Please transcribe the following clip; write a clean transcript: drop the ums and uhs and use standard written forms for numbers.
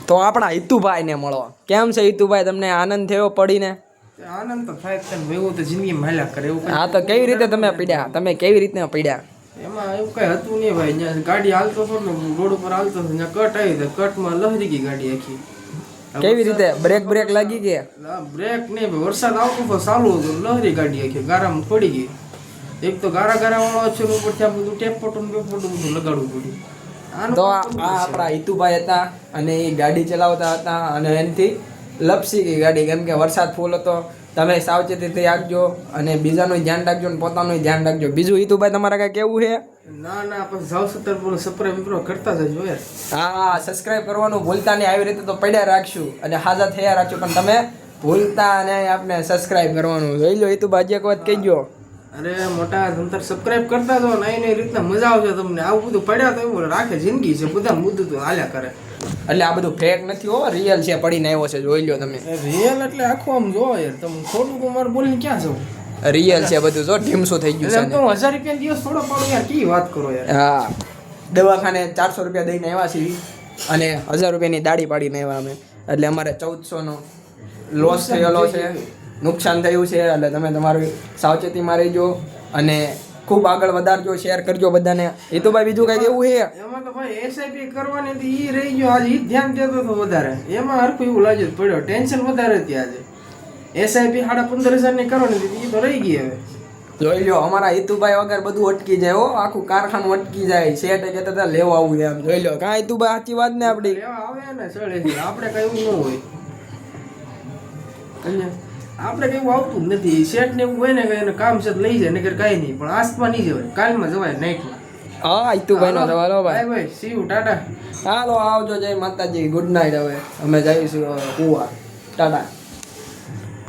તો આપણા હિતુભાઈને મળો. કેમ છે હિતુભાઈ, તમને આનંદ થયો પડીને? આનંદ તો થાય જ ને, એવું તો જિંદગીમાં હાલ્યા કરે એવું. હા, તો કેવી રીતે તમે પીડ્યા? તમે કેવી રીતના પીડ્યા? એમાં એવું કઈ હતું નહીં ભાઈ. જ્યાં ગાડી હાલતો હતો ને, રોડ ઉપર હાલતો હતો, ત્યાં કટ આવી તો કટમાં લહરી ગઈ ગાડી આખી. કેવી રીતે? બ્રેક લાગી ગઈ? બ્રેક નહીં ભાઈ, વરસાદ આવતો હતો, ચાલુ હતો, લહરી ગાડી આખી ગારામાં પડી ગઈ. એક તો ગારા વાળો છે, ઉપરથી આ બધું ટેપોટું બધું લગાડવું પડ્યું. તો આ આપણા હિતુભાઈ હતા અને એ ગાડી ચલાવતા હતા અને એનાથી લપસી ગઈ ગાડી, કેમ કે વરસાદ ફૂલ હતો. તમે સાવચેતીથી રાખજો અને બીજાનું ધ્યાન રાખજો ને પોતાનું ધ્યાન રાખજો. બીજું હિતુભાઈ તમારે કઈ કેવું છે? ના પછી જાવ સબસ્ક્રાઇબ કરતા જજો યાર. હા, સબસ્ક્રાઇબ કરવાનું ભૂલતા નહીં. આવી રીતે તો પડ્યા રાખશું અને હાજર થયા રાખશું, પણ તમે ભૂલતા નહીં આપણે સબસ્ક્રાઇબ કરવાનું. જોઈ લો હિતુભાઈ, હજી એક વાત કહેજો. અરે મોટા તંતર સબસ્ક્રાઇબ કરતા તો નહીં રીતના મજા આવશે તમને. આવું બધું પડ્યા તો એવું રાખે જિંદગી છે, બધા મુદ્દું તો હાલ્યા કરે. એટલે આ બધું ફેક નથી હો, રિયલ છે, પડીને આવ્યો છે, જોઈ લો તમે. રિયલ એટલે આખું આમ જોવો યાર, તમે ખોટું તો મારે બોલીને ક્યાં જવું? રિયલ છે બધું, જો ઢીમસું થઈ ગયું છે. તો 1000 રૂપિયા દિવસ થોડો પાડો યાર, કી વાત કરો યાર. હા, દવાખાને 400 રૂપિયા દઈને આવ્યા છીએ અને 1000 રૂપિયાની દાડી પાડીને આવ્યા અમે. એટલે અમારે 1400નો લોસ થયેલો છે, નુકસાન થયું છે. એટલે તમે તમારી સાવચેતીમાં રહીજો અને ખૂબ આગળ વધારજો, શેર કરજો બધાને. એ તો ભાઈ બીજું કઈ કેવું છે? એમાં તો ભાઈ એસઆઈપી કરવાની હતી, ઈ રહી ગયો આજે, ઈ ધ્યાન દેતો હતો વધારે. એમાં હરખું એવું લાગ્યું પડ્યો, ટેન્શન વધારે હતી આજે. એસઆઈપી 15,500 ની કરવાની હતી, ઈ તો રહી ગઈ હવે. જોઈ લો, અમારા હિતુભાઈ વગર બધું અટકી જાય હો, આખું કારખાનું અટકી જાય. શેઠ કહેતા હતા લેવા આવું એમ. જોઈ લો, કાં હિતુભાઈ સાચી વાત ને આપડી? લેવા આવે ને ચડે, આપણે કઈ એવું ન હોય. આપણે કઈ એવું આવતું જ નથી. શેઠ ને એવું હોય ને કે એને કામ છે લઈ જાય, નકર કઈ નહીં. પણ આસમાં નહીં જવાય, કાલમાં જવાય નાઈટમાં. હા, હિતુભાઈ નો સવાલ હો ભાઈ. ભાઈ સી યુ, ટાટા. હાલો આવજો, જય માતાજી, ગુડ નાઇટ. હવે અમે જઈશું કુવા. ટાટા.